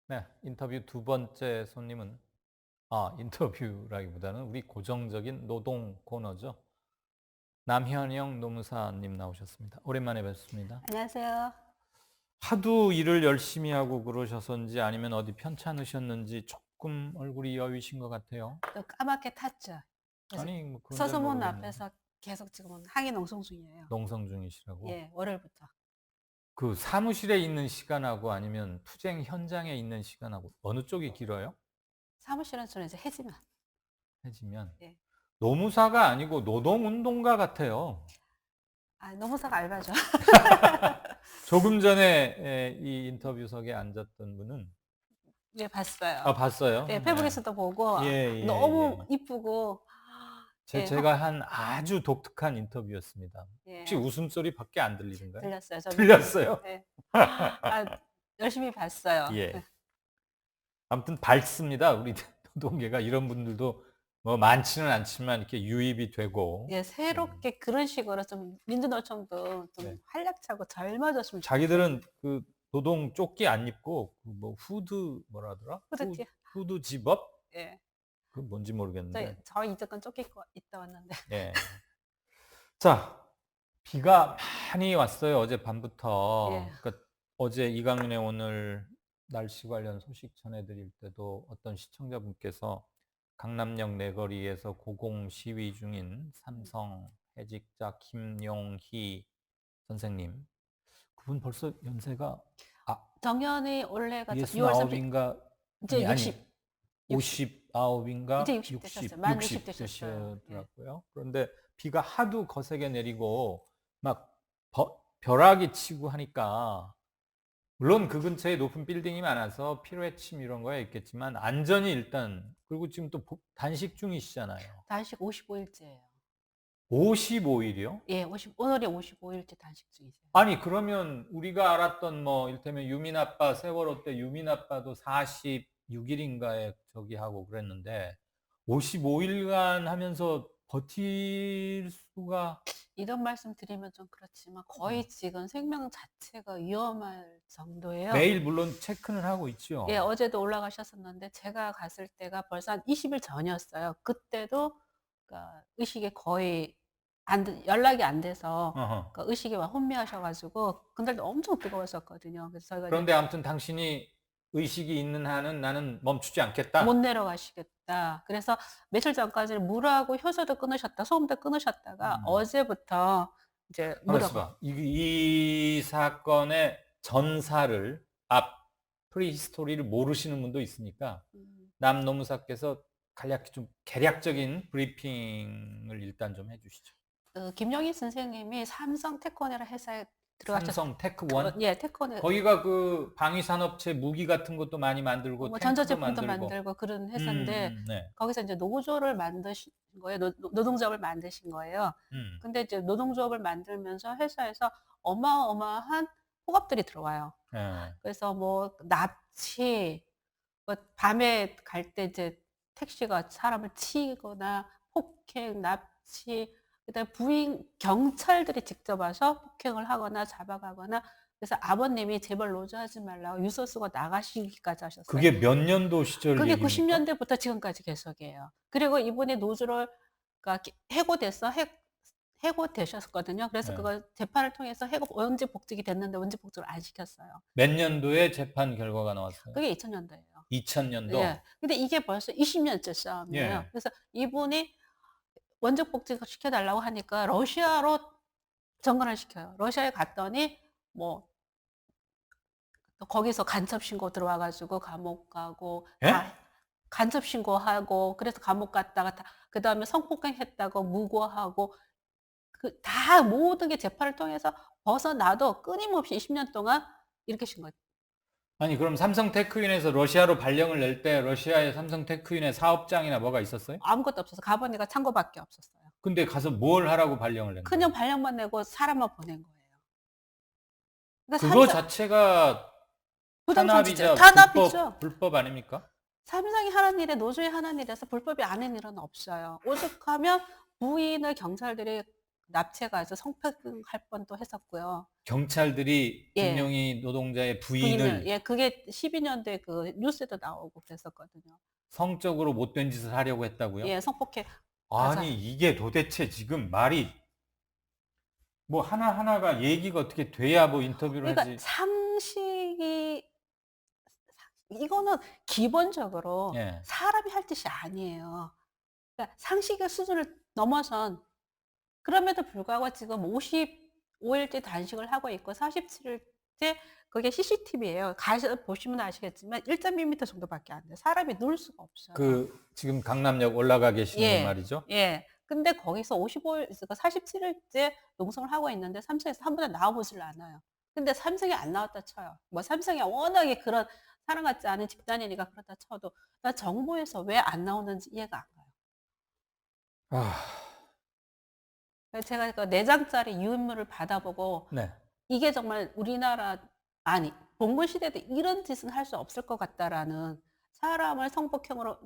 네, 인터뷰 두 번째 손님은 인터뷰라기보다는 우리 고정적인 노동 코너죠. 남현영 노무사님 나오셨습니다. 오랜만에 뵙습니다. 안녕하세요. 하도 일을 열심히 하고 그러셔서인지 아니면 어디 편찮으셨는지 조금 얼굴이 여위신 것 같아요. 또 까맣게 탔죠. 그래서 아니, 뭐 그건 잘 서소문 모르겠는데. 앞에서 계속 지금은 항해 농성 중이에요. 농성 중이시라고. 예, 월요일부터. 그 사무실에 있는 시간하고 아니면 투쟁 현장에 있는 시간하고 어느 쪽이 길어요? 사무실은 저는 이제 해지면. 해지면. 예. 노무사가 아니고 노동운동가 같아요. 노무사가 알바죠. 조금 전에 이 인터뷰석에 앉았던 분은 예, 봤어요. 봤어요. 예, 네. 페이북에서도 보고 예, 예, 너무 예. 이쁘고 제가 한 아주 독특한 인터뷰였습니다. 혹시 예, 웃음소리밖에 안 들리던가요? 들렸어요. 저는 들렸어요? 예. 열심히 봤어요. 예. 아무튼 밝습니다. 우리 노동계가 이런 분들도 뭐 많지는 않지만 이렇게 유입이 되고 예, 새롭게 그런 식으로 좀 민주노총도 좀 네. 활약차고 젊어졌으면 좋겠어요. 자기들은 그 노동 조끼 안 입고 그 뭐 후드 뭐라더라? 후드티. 후드 집업? 예. 그 뭔지 모르겠는데. 저 이제껏 쫓기고 있다 왔는데. 예. 자, 비가 많이 왔어요. 어젯밤부터. 예. 그러니까 어제 이강윤의 오늘 날씨 관련 소식 전해드릴 때도 어떤 시청자분께서 강남역 내거리에서 고공 시위 중인 삼성 해직자 김용희 선생님. 그분 벌써 연세가 정년이 올해가 6월 30일 69인가 이제 아니 60 59인가 이제 60 되셨어요. 만 60 되셨어요. 예. 되시더라고요. 그런데 비가 하도 거세게 내리고 막 벼락이 치고 하니까 물론 그 근처에 높은 빌딩이 많아서 피로회침 이런 거야 있겠지만 안전이 일단 그리고 지금 또 단식 중이시잖아요. 단식 55일째예요. 55일이요? 예, 오늘이 55일째 단식 중이세요. 아니 그러면 우리가 알았던 뭐 이를테면 유민 아빠 세월호 때 유민 아빠도 46일인가에 저기 하고 그랬는데 55일간 하면서 버틸 수가 이런 말씀 드리면 좀 그렇지만 거의 지금 생명 자체가 위험할 정도예요. 매일 물론 체크는 하고 있죠. 예, 어제도 올라가셨었는데 제가 갔을 때가 벌써 한 20일 전이었어요. 그때도 그러니까 의식이 거의 연락이 안 돼서 어허. 그러니까 의식이 막 혼미하셔 가지고 그날도 엄청 뜨거웠었거든요. 그래서 저희가 이제 그런데 아무튼 당신이 의식이 있는 한은 나는 멈추지 못 않겠다. 내려가시겠다. 그래서 며칠 전까지는 물하고 효소도 끊으셨다, 소음도 끊으셨다가 어제부터 이제 가만있어 물하고 봐. 이 사건의 전사를 프리히스토리를 모르시는 분도 있으니까 음, 남 노무사께서 간략히 좀 개략적인 브리핑을 일단 좀 해주시죠. 김영희 선생님이 삼성 테크원이라는 회사에 들어가셨 삼성 테크원 예, 테크원에 거기가 그 방위산업체 무기 같은 것도 많이 만들고 뭐 탱크도 전자제품도 만들고 만들고 그런 회사인데 네. 거기서 이제 노조를 만드신 거예요. 노동조합을 만드신 거예요. 음, 근데 이제 노동조합을 만들면서 회사에서 어마어마한 폭압들이 들어와요. 예. 그래서 뭐 납치, 뭐 밤에 갈 때 이제 택시가 사람을 치거나 폭행, 납치, 그다음에 부인 경찰들이 직접 와서 폭행을 하거나 잡아가거나 그래서 아버님이 제발 노조하지 말라고 유서 쓰고 나가시기까지 하셨어요. 그게 몇 년도 시절 그게 얘기입니까? 90년대부터 지금까지 계속이에요. 그리고 이분이 노조를 그러니까 해고되셨거든요. 그래서 예. 그걸 재판을 통해서 원직 복직이 됐는데 원직 복직을 안 시켰어요. 몇 년도에 재판 결과가 나왔어요? 그게 2000년도예요. 2000년도. 예. 근데 이게 벌써 20년째 싸움이에요. 예. 그래서 이분이 원직 복직을 시켜달라고 하니까 러시아로 전관을 시켜요. 러시아에 갔더니 뭐 거기서 간첩 신고 들어와 가지고 감옥 가고 예? 다 간첩 신고하고 그래서 감옥 갔다가 그다음에 성폭행했다고 무고하고 다 모든 게 재판을 통해서 벗어나도 끊임없이 20년 동안 이렇게 신 거죠. 아니 그럼 삼성 테크윈에서 러시아로 발령을 낼 때 러시아의 삼성 테크윈의 사업장이나 뭐가 있었어요? 아무것도 없어서 가보니까 창고밖에 없었어요. 근데 가서 뭘 하라고 발령을 낸 거예요? 그냥 발령만 내고 사람만 보낸 거예요. 그러니까 그거 자체가 부정선거죄, 탄압이자 탄압이죠. 불법 아닙니까? 삼성이 하는 일에 노조이 하는 일에서 불법이 아닌 일은 없어요. 오죽하면 부인을 경찰들이 납치해가지고 성폭행할 뻔도 했었고요. 경찰들이 예. 김용희 노동자의 부인을 부인을 그게 12년도에 그 뉴스에도 나오고 그랬었거든요. 성적으로 못된 짓을 하려고 했다고요? 예, 성폭행 가사. 아니 이게 도대체 지금 말이 뭐 하나하나가 얘기가 어떻게 돼야 뭐 인터뷰를 그러니까 하지. 이거는 기본적으로 예. 사람이 할 짓이 아니에요. 그러니까 상식의 수준을 넘어선 그럼에도 불구하고 지금 55 일째 단식을 하고 있고 47 일째 그게 CCTV예요. 가서 보시면 아시겠지만 1.2m 정도밖에 안 돼요. 사람이 누울 수가 없어요. 그 지금 강남역 올라가 계시는 분 예. 말이죠? 예. 근데 거기서 55 일 그러니까 47 일째 농성을 하고 있는데 삼성에서 한 번도 나와 보질 않아요. 근데 삼성이 안 나왔다 쳐요. 뭐 삼성이 워낙에 그런 사람 같지 않은 집단이니까 그렇다 쳐도 나 정부에서 왜 안 나오는지 이해가 안 가요. 아. 그래서 제가 그 4 장짜리 유인물을 받아보고 네. 이게 정말 우리나라 아니 봉건 시대도 이런 짓은 할 수 없을 것 같다라는 사람을 성폭행으로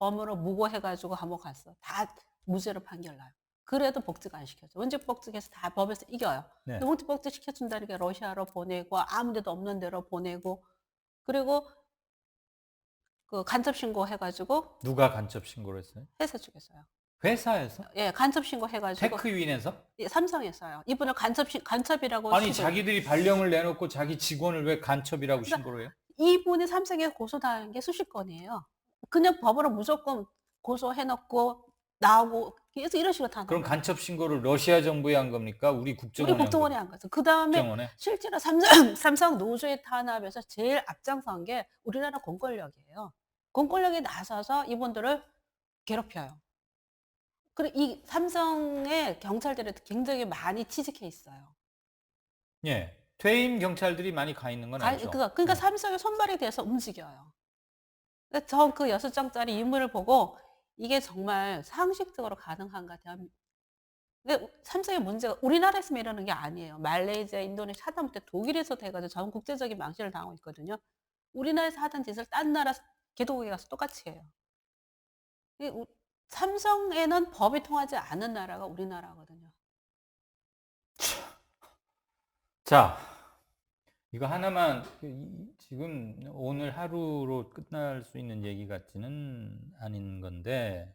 범으로 무고해 가지고 감옥 갔어. 다 무죄로 판결 나요. 그래도 복직 안 시켜줘. 원직 복직해서 다 법에서 이겨요. 네. 근데 원직 복직 시켜준다니까 러시아로 보내고 아무 데도 없는 데로 보내고 그리고 그 간첩 신고해 가지고 누가 간첩 신고를 했어요? 회사 쪽에서요. 회사에서? 예, 간첩 신고해 가지고 테크유인에서? 예, 삼성에서요. 이분을 간첩이라고 아니 신고해요. 자기들이 발령을 내놓고 자기 직원을 왜 간첩이라고 그러니까 신고를 해요? 이분이 삼성에 고소당한 게 수십 건이에요. 그냥 법으로 무조건 고소해 놓고 나오고 계속 이런 식으로 다 그럼 나와요. 간첩 신고를 러시아 정부에 한 겁니까? 우리 우리 국정원에 한 국정원이 겁니까? 한 거죠. 그다음에 국정원에? 실제로 삼성 노조의 탄압에서 제일 앞장선 게 우리나라 공권력이에요. 공권력이 나서서 이분들을 괴롭혀요. 그리고 이 삼성의 경찰들이 굉장히 많이 취직해 있어요. 예. 퇴임 경찰들이 많이 가 있는 건 알죠. 그러니까 삼성의 손발이 돼서 움직여요. 그러니까 전 그 6장짜리 인물을 보고 이게 정말 상식적으로 가능한가 근데 삼성의 문제가 우리나라에서만 이러는 게 아니에요. 말레이시아, 인도네시아 하다못해 독일에서도 해 가지고 전 국제적인 망신을 당하고 있거든요. 우리나라에서 하던 짓을 딴 나라 개도국에 가서 똑같이 해요. 이 우 삼성에는 법이 통하지 않은 나라가 우리나라거든요. 자, 이거 하나만 지금 오늘 하루로 끝날 수 있는 얘기 같지는 않은 건데,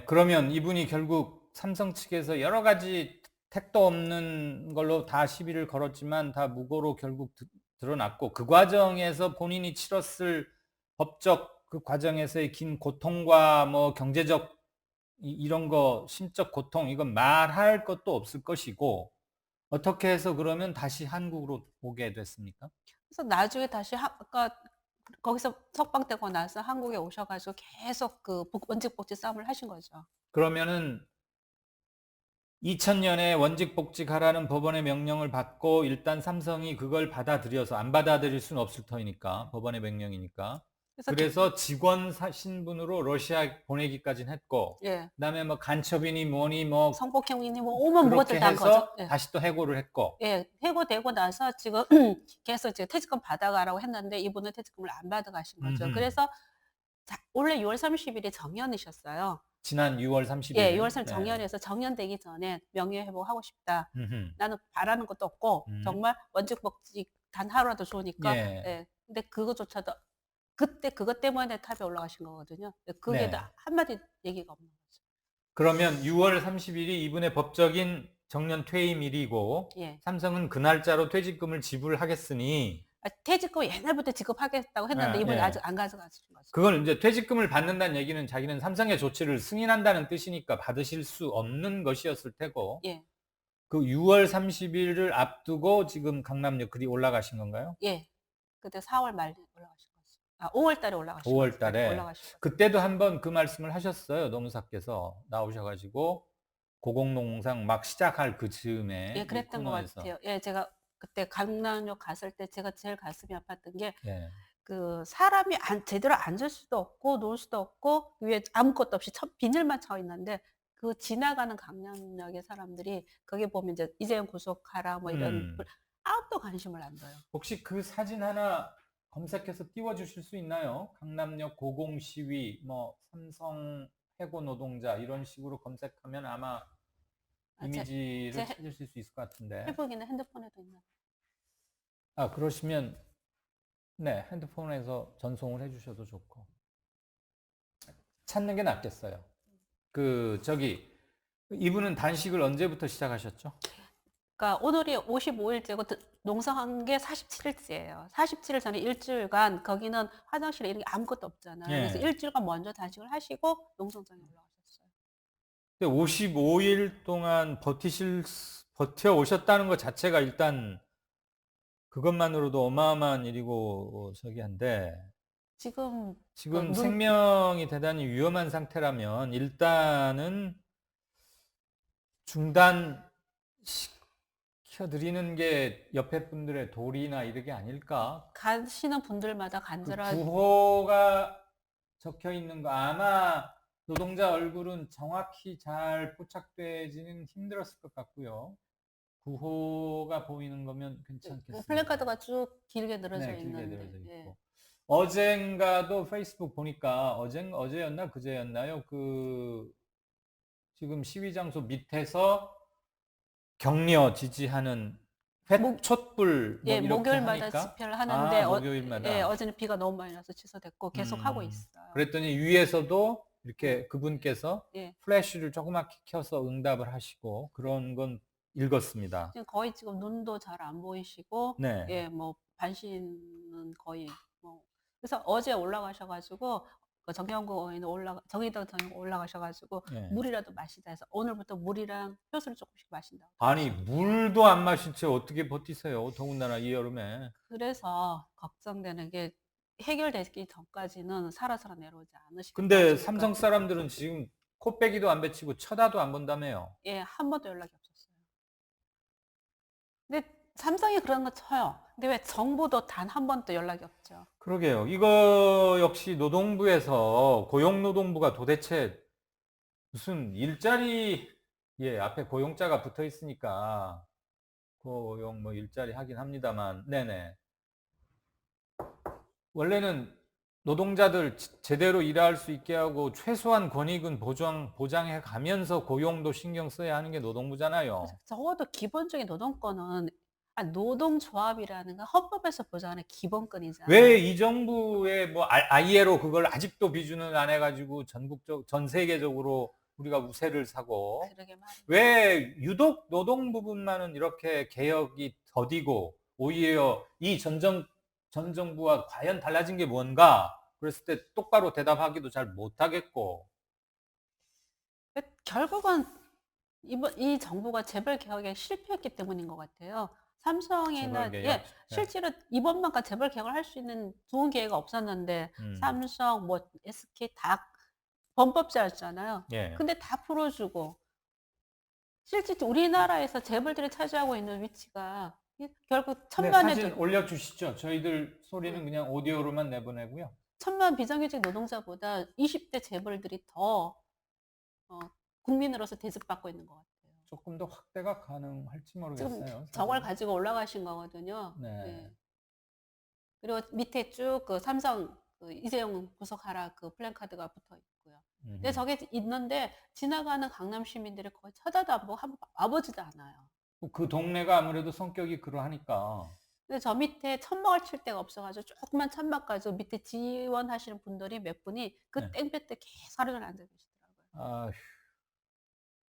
그러면 이분이 결국 삼성 측에서 여러 가지 택도 없는 걸로 다 시비를 걸었지만 다 무고로 결국 드러났고, 그 과정에서 본인이 치렀을 법적 그 과정에서의 긴 고통과 뭐 경제적 이런 거 심적 고통 이건 말할 것도 없을 것이고, 어떻게 해서 그러면 다시 한국으로 오게 됐습니까? 그래서 나중에 다시 아까 거기서 석방되고 나서 한국에 오셔 가지고 계속 그 원직 복지 싸움을 하신 거죠. 그러면은 2000년에 원직 복직하라는 법원의 명령을 받고 일단 삼성이 그걸 받아들여서 안 받아들일 수는 없을 터이니까 법원의 명령이니까. 그래서 직원 신분으로 러시아 보내기까지는 했고, 예. 그다음에 뭐 간첩이니 뭐니 뭐 성폭행이니 뭐 오만 그렇게 무것들 다 한 거죠. 해서 예. 다시 또 해고를 했고. 예. 해고되고 나서 지금 계속 이제 퇴직금 받아가라고 했는데 이분은 퇴직금을 안 받아가신 거죠. 음흠. 그래서 원래 6월 30일이 정년이셨어요. 지난 6월 30일. 예. 6월 30일 네. 정년에서 정년되기 전에 명예회복하고 싶다. 음흠. 나는 바라는 것도 없고 정말 원직 복직 단 하루라도 좋으니까 예. 예. 근데 그거조차도 그때 그것 때문에 탑에 올라가신 거거든요. 그게 네. 한마디 얘기가 없는 거죠. 그러면 6월 30일이 이분의 법적인 정년 퇴임일이고, 예. 삼성은 그 날짜로 퇴직금을 지불하겠으니, 퇴직금 옛날부터 지급하겠다고 했는데 이분이 예. 아직 안 가져가신 거죠. 그건 이제 퇴직금을 받는다는 얘기는 자기는 삼성의 조치를 승인한다는 뜻이니까 받으실 수 없는 것이었을 테고, 예. 그 6월 30일을 앞두고 지금 강남역 글이 올라가신 건가요? 예. 그때 4월 말에 올라가신 거죠. 5월 달에 올라가신 5월 거죠. 달에. 올라가신 거죠. 그때도 한번 그 말씀을 하셨어요. 노무사께서 나오셔가지고 고공농상 막 시작할 그 즈음에 예, 이 그랬던 것 코너에서. 같아요. 예, 제가 그때 강남역 갔을 때 제가 제일 가슴이 아팠던 게 예. 그 사람이 제대로 앉을 수도 없고 놓을 수도 없고 위에 아무것도 없이 비닐만 쳐 있는데 그 지나가는 강남역의 사람들이 거기 보면 이제 이재용 구속하라 뭐 이런 아무도 관심을 안 둬요. 혹시 그 사진 하나 검색해서 띄워주실 수 있나요? 강남역 고공시위, 뭐 삼성 해고 노동자 이런 식으로 검색하면 아마 아, 이미지를 제 찾으실 수 있을 것 같은데. 페북이나 핸드폰에도 있나? 아, 그러시면 네, 핸드폰에서 전송을 해주셔도 좋고. 찾는 게 낫겠어요. 이분은 단식을 언제부터 시작하셨죠? 그러니까 오늘이 55일째고 농성한 게 47일째예요. 47일 전에 일주일간 거기는 화장실에 이런 게 아무것도 없잖아요. 그래서 예. 일주일간 먼저 단식을 하시고 농성장에 올라가셨어요. 근데 55일 동안 버텨 오셨다는 것 자체가 일단 그것만으로도 어마어마한 일이고 한데 지금 지금 눈 생명이 대단히 위험한 상태라면 일단은 중단시켜드리는 게 옆에 분들의 도리나 이런 게 아닐까? 가시는 분들마다 그 간절한 구호가 적혀 있는 거 아마 노동자 얼굴은 정확히 잘 포착되지는 힘들었을 것 같고요. 구호가 보이는 거면 괜찮겠습니다. 플래카드가 쭉 길게 늘어져 네, 길게 있는데 늘어져 예. 있고. 어젠가도 페이스북 보니까 어제였나 그제였나요? 지금 시위 장소 밑에서 격려 지지하는 목, 촛불 뭐 예, 이렇게 목요일마다 하니까 집회를 하는데 예, 목요일마다 어제는 비가 너무 많이 나서 취소됐고 계속 하고 있어요. 그랬더니 위에서도 이렇게 예. 그분께서 예. 플래시를 조그맣게 켜서 응답을 하시고 그런 건 읽었습니다. 지금 거의 지금 눈도 잘 안 보이시고 네. 예, 뭐 반신은 거의 뭐 그래서 어제 올라가셔가지고 그 정경구 의원 정의당 정의원 올라가셔가지고 네. 물이라도 마시다 해서 오늘부터 물이랑 효소를 조금씩 마신다고. 아니 물도 안 마신 채 어떻게 버티세요? 더군다나 이 여름에. 그래서 걱정되는 게 해결되기 전까지는 살아서 내려오지 않으실 것 근데 같으니까. 삼성 사람들은 지금 코빼기도 안 베치고 쳐다도 안 본다며요. 예, 한 번도 연락이 없었어요. 근데 삼성이 그런 거 쳐요. 근데 왜 정부도 단 한 번도 연락이 없죠? 그러게요. 이거 역시 노동부에서 고용노동부가 도대체 무슨 일자리 앞에 고용자가 붙어 있으니까 고용 뭐 일자리 하긴 합니다만 네네. 원래는 노동자들 제대로 일할 수 있게 하고 최소한 권익은 보장해 가면서 고용도 신경 써야 하는 게 노동부잖아요. 적어도 기본적인 노동권은 노동조합이라는 건 헌법에서 보장하는 기본권이잖아요. 왜 이 정부의 뭐 ILO 그걸 아직도 비준을 안 해가지고 전 세계적으로 우리가 우세를 사고 그러게 말이에요. 왜 유독 노동 부분만은 이렇게 개혁이 더디고 오히려 이 전 정부와 과연 달라진 게 뭔가 그랬을 때 똑바로 대답하기도 잘 못하겠고. 결국은 이 정부가 재벌 개혁에 실패했기 때문인 것 같아요. 삼성이나 재벌 개혁. 예, 실제로 이번만까 재벌 개혁을 할 수 있는 좋은 기회가 없었는데 삼성, 뭐 SK 다 범법자였잖아요. 예. 근데 다 풀어주고 실제 우리나라에서 재벌들이 차지하고 있는 위치가 결국 네, 천만의 사진 올려주시죠. 저희들 소리는 그냥 오디오로만 내보내고요. 천만 비정규직 노동자보다 20대 재벌들이 더 국민으로서 대접받고 있는 것 같아요. 조금 더 확대가 가능할지 모르겠어요. 지금 저걸 가지고 올라가신 거거든요. 네. 네. 그리고 밑에 쭉 그 삼성 그 이재용 구속하라 그 플랜카드가 붙어 있고요. 근데 저게 있는데 지나가는 강남 시민들이 거의 쳐다도 안 보고 한번 와보지도 않아요. 그 동네가 아무래도 성격이 그러하니까. 근데 저 밑에 천막을 칠 데가 없어가지고 조그만 천막 가지고 밑에 지원하시는 분들이 몇 분이 그 네. 땡볕 때 계속 하루를 앉아 계시더라고요. 아휴.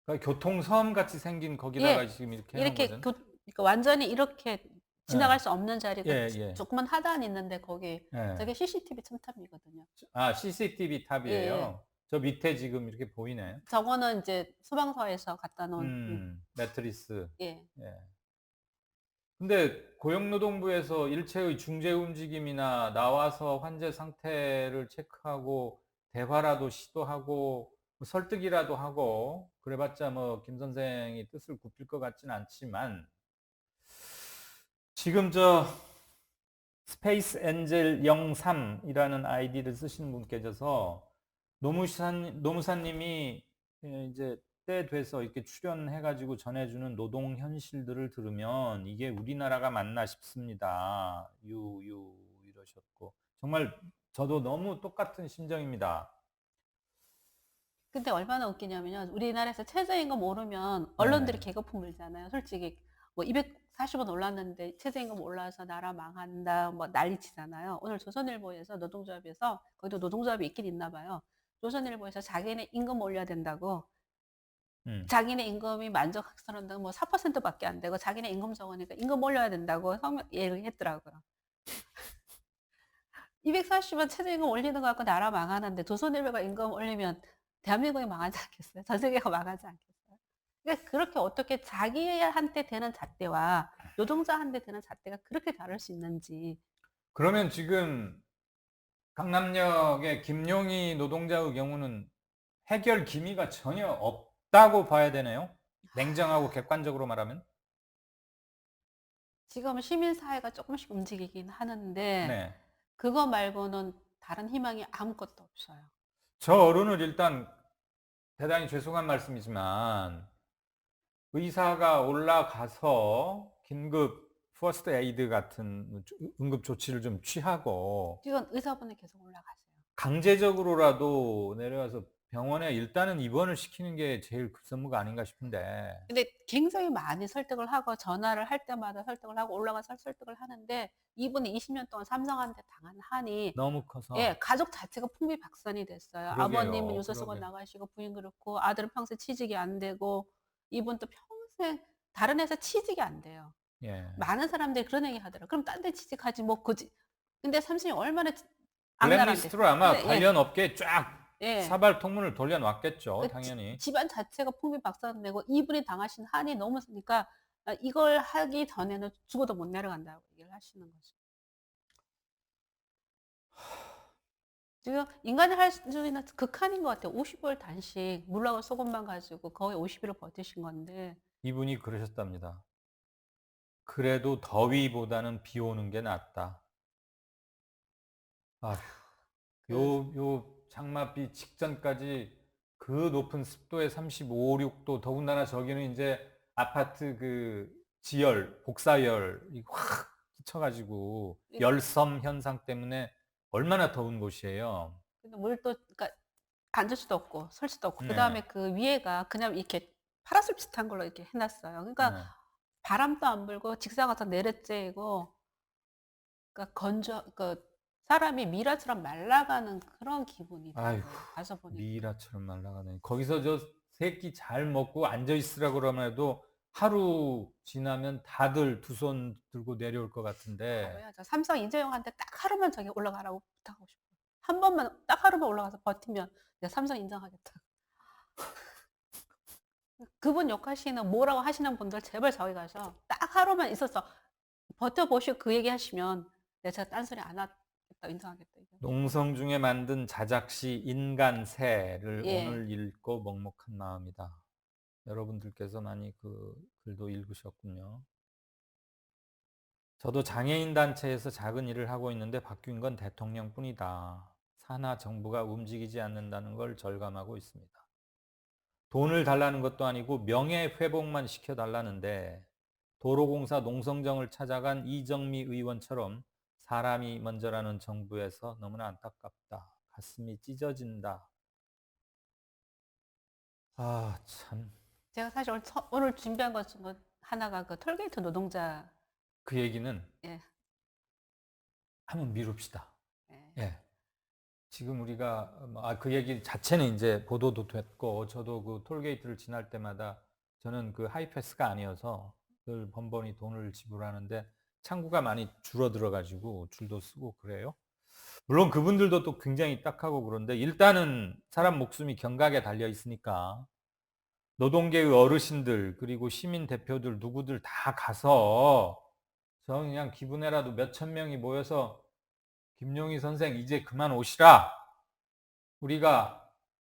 그러니까 교통섬 같이 생긴 거기다가 예, 지금 이렇게 해놓은 이렇게 거죠. 그러니까 완전히 이렇게 지나갈 네. 수 없는 자리가 예. 조그만 하단 있는데 거기 예. 저게 CCTV 첨탑이거든요. 아, CCTV 탑이에요. 예. 저 밑에 지금 이렇게 보이네요. 저거는 이제 소방서에서 갖다 놓은 매트리스. 예. 예. 근데 고용노동부에서 일체의 중재 움직임이나 나와서 환자 상태를 체크하고 대화라도 시도하고 뭐 설득이라도 하고 그래봤자 뭐 김 선생이 뜻을 굽힐 것 같진 않지만 지금 저 스페이스 엔젤 03이라는 아이디를 쓰시는 분 계셔서 노무사님이 이제 때 돼서 이렇게 출연해가지고 전해주는 노동 현실들을 들으면 이게 우리나라가 맞나 싶습니다. 이러셨고 정말 저도 너무 똑같은 심정입니다. 근데 얼마나 웃기냐면요. 우리나라에서 최저임금 오르면 언론들이 네. 개거품 물잖아요. 솔직히 뭐 240원 올랐는데 최저임금 올라서 나라 망한다 뭐 난리치잖아요. 오늘 조선일보에서 노동조합에서 거기도 노동조합이 있긴 있나 봐요. 조선일보에서 자기네 임금 올려야 된다고 음. 자기네 임금이 만족스러운다고 뭐 4%밖에 안 되고 자기네 임금 적으니까 임금 올려야 된다고 얘기했더라고요. 240원 최저임금 올리는 거 갖고 나라 망하는데 조선일보가 임금 올리면 대한민국이 망하지 않겠어요? 전 세계가 망하지 않겠어요? 그러니까 그렇게 어떻게 자기한테 되는 잣대와 노동자한테 되는 잣대가 그렇게 다를 수 있는지. 그러면 지금 강남역의 김용희 노동자의 경우는 해결 기미가 전혀 없다고 봐야 되네요. 냉정하고 객관적으로 말하면. 지금 시민사회가 조금씩 움직이긴 하는데 네. 그거 말고는 다른 희망이 아무것도 없어요. 저 어른은 일단 대단히 죄송한 말씀이지만 의사가 올라가서 긴급 퍼스트 에이드 같은 응급 조치를 좀 취하고 지금 의사분이 계속 올라가세요. 강제적으로라도 내려와서 병원에 일단은 입원을 시키는 게 제일 급선무가 아닌가 싶은데. 근데 굉장히 많이 설득을 하고 전화를 할 때마다 설득을 하고 올라가서 설득을 하는데 이분이 20년 동안 삼성한테 당한 한이 너무 커서. 예, 가족 자체가 풍비박산이 됐어요. 아버님은 그러게요. 요새수고 그러게. 나가시고 부인 그렇고 아들은 평생 취직이 안 되고 이분도 평생 다른 회사 취직이 안 돼요. 예. 많은 사람들이 그런 얘기 하더라고요. 그럼 딴 데 취직하지 뭐 굳이. 근데 삼성이 얼마나 악랄한데. 블랙리스트로 아마 근데 관련 업계에 쫙 예, 예. 사발 통문을 돌려놨겠죠, 그 당연히. 집안 자체가 풍비박산되고 이분이 당하신 한이 너무 세니까 이걸 하기 전에는 죽어도 못 내려간다고 얘기를 하시는 거죠. 지금 인간이 할 수 있는 극한인 것 같아요. 50일 단식, 물하고 소금만 가지고 거의 50일을 버티신 건데. 이분이 그러셨답니다. 그래도 더위보다는 비 오는 게 낫다. 아휴, 그, 요 장맛비 직전까지 그 높은 습도의 35, 6도, 더군다나 저기는 이제 아파트 그 지열, 복사열이 확 끼쳐가지고 열섬 현상 때문에 얼마나 더운 곳이에요. 근데 물도, 그러니까 앉을 수도 없고, 설 수도 없고, 그 네, 다음에 그 위에가 그냥 이렇게 파라솔 비슷한 걸로 이렇게 해놨어요. 그러니까 네. 바람도 안 불고 직사광선 내려쬐고, 그러니까 그 사람이 미라처럼 말라가는 그런 아이고, 기분이더라고요. 가서 보니까. 미라처럼 말라가네. 거기서 저 새끼 잘 먹고 앉아 있으라 그러면 해도 하루 지나면 다들 두 손 들고 내려올 것 같은데. 가봐야죠. 삼성 이재용한테 딱 하루만 저기 올라가라고 부탁하고 싶어요. 한 번만 딱 하루만 올라가서 버티면 내가 삼성 인정하겠다. 그분 욕하시는 뭐라고 하시는 분들 제발 저기 가서 딱 하루만 있어서 버텨보시고 그 얘기 하시면 내가 제가 딴소리 안 하겠다 인정하겠다. 이거. 농성 중에 만든 자작시 인간새를 예. 오늘 읽고 먹먹한 마음이다. 여러분들께서 많이 그 글도 읽으셨군요. 저도 장애인 단체에서 작은 일을 하고 있는데 바뀐 건 대통령뿐이다. 산하 정부가 움직이지 않는다는 걸 절감하고 있습니다. 돈을 달라는 것도 아니고 명예회복만 시켜달라는데 도로공사 농성정을 찾아간 이정미 의원처럼 사람이 먼저라는 정부에서 너무나 안타깝다. 가슴이 찢어진다. 아, 참. 제가 사실 오늘 준비한 것 중 하나가 그 톨게이트 노동자. 그 얘기는 예. 한번 미룹시다. 예. 예. 지금 우리가 그 얘기 자체는 이제 보도도 됐고 저도 그 톨게이트를 지날 때마다 저는 그 하이패스가 아니어서 늘 번번이 돈을 지불하는데 창구가 많이 줄어들어 가지고 줄도 쓰고 그래요. 물론 그분들도 또 굉장히 딱하고 그런데 일단은 사람 목숨이 경각에 달려 있으니까 노동계의 어르신들 그리고 시민 대표들 누구들 다 가서 저는 그냥 기분에라도 몇천 명이 모여서 김용희 선생 이제 그만 오시라. 우리가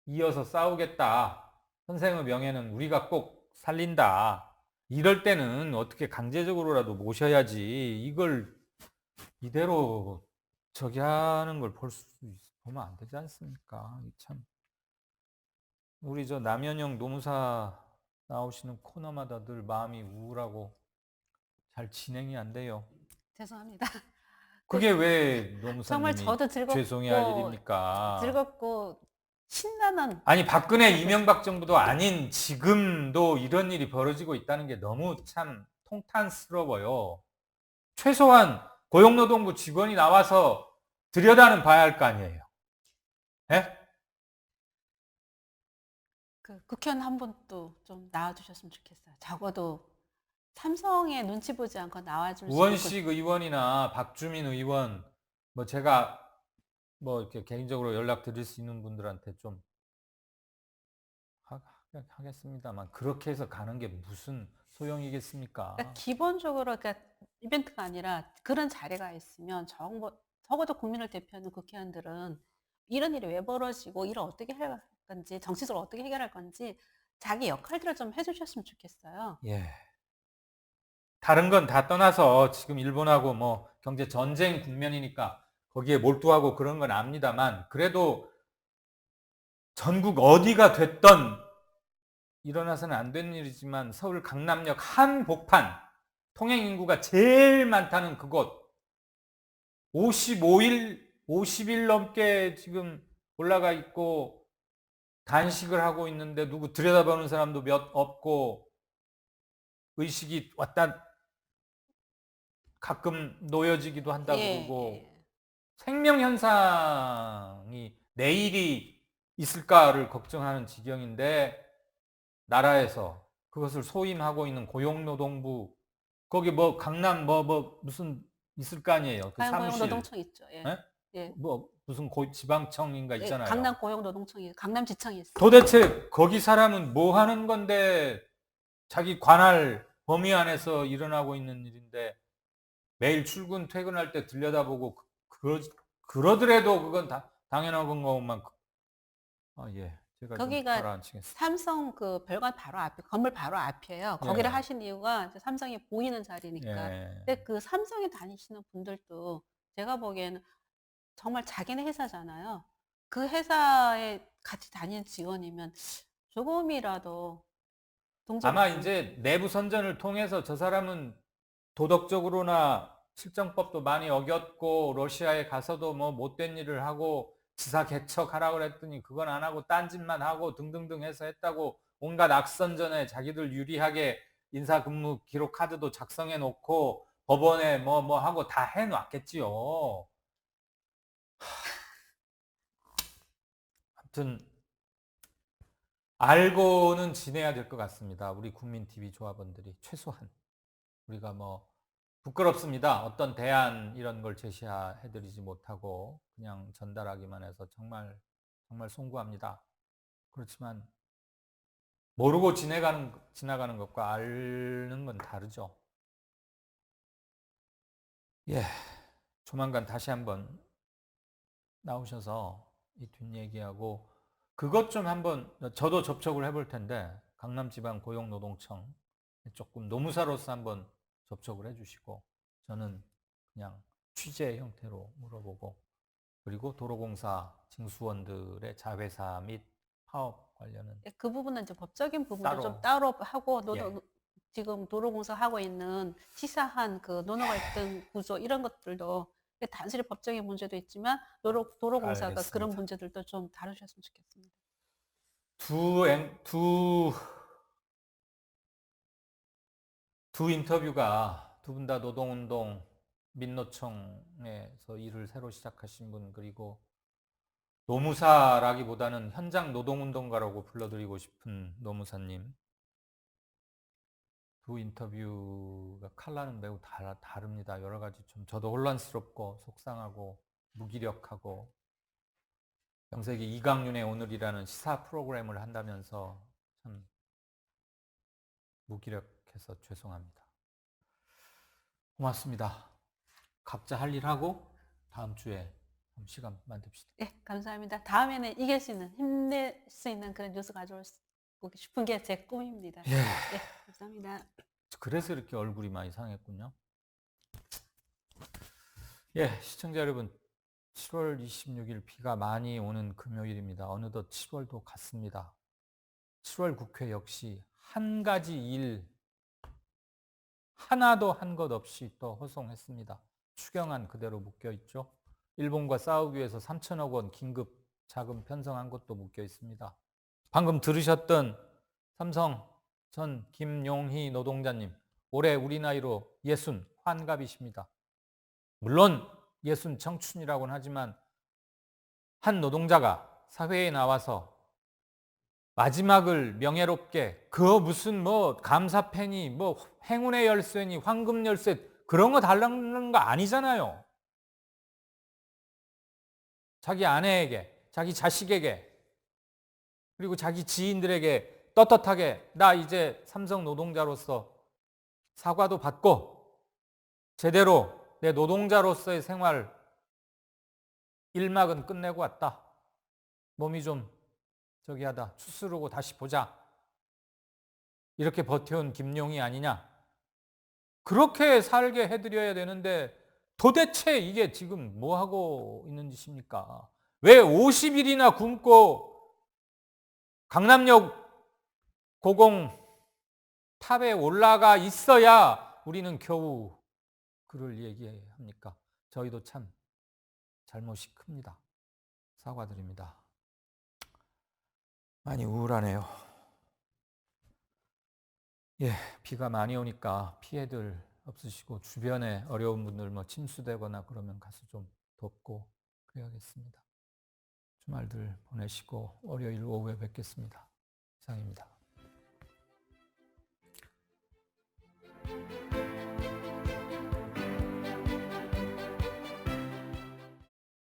이어서 싸우겠다. 선생의 명예는 우리가 꼭 살린다. 이럴 때는 어떻게 강제적으로라도 모셔야지. 이걸 이대로 저기 하는 걸 보면 안 되지 않습니까? 참. 우리 저 남현영 노무사 나오시는 코너마다 늘 마음이 우울하고 잘 진행이 안 돼요. 죄송합니다. 그게 왜 정말 노무사님이 저도 죄송해할 즐겁고 일입니까? 즐겁고 신나는 아니 박근혜 이명박 정부도 아닌 지금도 이런 일이 벌어지고 있다는 게 너무 참 통탄스러워요. 최소한 고용노동부 직원이 나와서 들여다는 봐야 할 거 아니에요. 예? 그 국회의원 한 분도 좀 나와주셨으면 좋겠어요. 적어도 삼성의 눈치 보지 않고 나와줄 수 있는 우원식 의원이나 박주민 의원, 뭐 제가 뭐 이렇게 개인적으로 연락 드릴 수 있는 분들한테 좀 하겠습니다.만 그렇게 해서 가는 게 무슨 소용이겠습니까? 그러니까 기본적으로 그러니까 이벤트가 아니라 그런 자리가 있으면 적어도 국민을 대표하는 국회의원들은 이런 일이 왜 벌어지고 이를 어떻게 해결할 건지 정치적으로 어떻게 해결할 건지 자기 역할들을 좀 해주셨으면 좋겠어요. 예. 다른 건 다 떠나서 지금 일본하고 뭐 경제 전쟁 국면이니까 거기에 몰두하고 그런 건 압니다만 그래도 전국 어디가 됐던 일어나서는 안 되는 일이지만 서울 강남역 한복판 통행 인구가 제일 많다는 그곳 50일 넘게 지금 올라가 있고 단식을 하고 있는데 누구 들여다보는 사람도 몇 없고 의식이 왔다 가끔 놓여지기도 한다 예, 그러고 예. 생명 현상이 내일이 있을까를 걱정하는 지경인데 나라에서 그것을 소임하고 있는 고용노동부 거기 뭐 강남 뭐 무슨 있을 거 아니에요. 그 사무실. 고용노동청 있죠. 예. 예? 예. 뭐 무슨 지방청인가 예, 있잖아요. 강남 고용노동청이 강남지청이 있어요. 도대체 거기 사람은 뭐 하는 건데 자기 관할 범위 안에서 일어나고 있는 일인데 매일 출근 퇴근할 때 들여다보고 그러더라도 그건 다 당연한 것만 예 제가 좀 거기가 가라앉히겠습니다. 삼성 그 별관 바로 앞에 건물 바로 앞이에요. 거기를 예. 하신 이유가 이제 삼성이 보이는 자리니까. 예. 근데 그 삼성에 다니시는 분들도 제가 보기에는 정말 자기네 회사잖아요. 그 회사에 같이 다니는 직원이면 조금이라도 동정을 아마 좀 이제 내부 선전을 통해서 저 사람은 도덕적으로나 실정법도 많이 어겼고 러시아에 가서도 뭐 못된 일을 하고 지사 개척하라고 그랬더니 그건 안 하고 딴짓만 하고 등등등 해서 했다고 온갖 악선전에 자기들 유리하게 인사근무 기록 카드도 작성해 놓고 법원에 뭐 하고 다 해놨겠지요. 아무튼 알고는 지내야 될 것 같습니다. 우리 국민TV 조합원들이 최소한 우리가 뭐 부끄럽습니다. 어떤 대안 이런 걸 제시해드리지 못하고 그냥 전달하기만 해서 정말 송구합니다. 그렇지만 모르고 지나가는 것과 아는 건 다르죠. 예, 조만간 다시 한번 나오셔서 이 뒷얘기하고 그것 좀 한번 저도 접촉을 해볼 텐데 강남지방고용노동청 조금 노무사로서 한번 접촉을 해주시고 저는 그냥 취재 형태로 물어보고 그리고 도로공사 징수원들의 자회사 및 파업 관련은 예, 그 부분은 이제 법적인 부분도 좀 따로 따로 하고 예. 지금 도로공사 하고 있는 치사한 그 노노 갈등 구조 이런 것들도 단순히 법적인 문제도 있지만 도로공사가 그런 알겠습니다. 문제들도 좀 다루셨으면 좋겠습니다. 두 인터뷰가 두 분 다 노동운동 민노총에서 일을 새로 시작하신 분 그리고 노무사라기보다는 현장 노동운동가라고 불러드리고 싶은 노무사님 두 인터뷰가 컬러는 매우 다릅니다. 여러 가지 좀 저도 혼란스럽고 속상하고 무기력하고 영세기 이강윤의 오늘이라는 시사 프로그램을 한다면서 참 무기력해서 죄송합니다. 고맙습니다. 각자 할 일 하고 다음 주에 시간 만듭시다. 예, 감사합니다. 다음에는 이길 수 있는, 힘낼 수 있는 그런 뉴스 가져오고 싶은 게 제 꿈입니다. 예. 예, 감사합니다. 그래서 이렇게 얼굴이 많이 상했군요. 예, 시청자 여러분, 7월 26일 비가 많이 오는 금요일입니다. 어느덧 7월도 갔습니다. 7월 국회 역시 한 가지 일 하나도 한 것 없이 또 허송했습니다. 추경안 그대로 묶여 있죠. 일본과 싸우기 위해서 3천억 원 긴급 자금 편성한 것도 묶여 있습니다. 방금 들으셨던 삼성 전 김용희 노동자님, 올해 우리 나이로 60 환갑이십니다. 물론 60 청춘이라고는 하지만 한 노동자가 사회에 나와서 마지막을 명예롭게 그 무슨 뭐 감사패니 뭐 행운의 열쇠니 황금 열쇠 그런 거 달라는 거 아니잖아요. 자기 아내에게, 자기 자식에게, 그리고 자기 지인들에게 떳떳하게 나 이제 삼성 노동자로서 사과도 받고 제대로 내 노동자로서의 생활 1막은 끝내고 왔다. 몸이 좀 저기 하다 추스르고 다시 보자. 이렇게 버텨온 김용희 아니냐. 그렇게 살게 해드려야 되는데 도대체 이게 지금 뭐 하고 있는 짓입니까? 왜 50일이나 굶고 강남역 고공 탑에 올라가 있어야 우리는 겨우 그를 얘기합니까? 저희도 참 잘못이 큽니다. 사과드립니다. 많이 우울하네요. 예, 비가 많이 오니까 피해들 없으시고 주변에 어려운 분들 뭐 침수되거나 그러면 가서 좀 돕고 그래야겠습니다. 주말들 보내시고 월요일 오후에 뵙겠습니다. 이상입니다.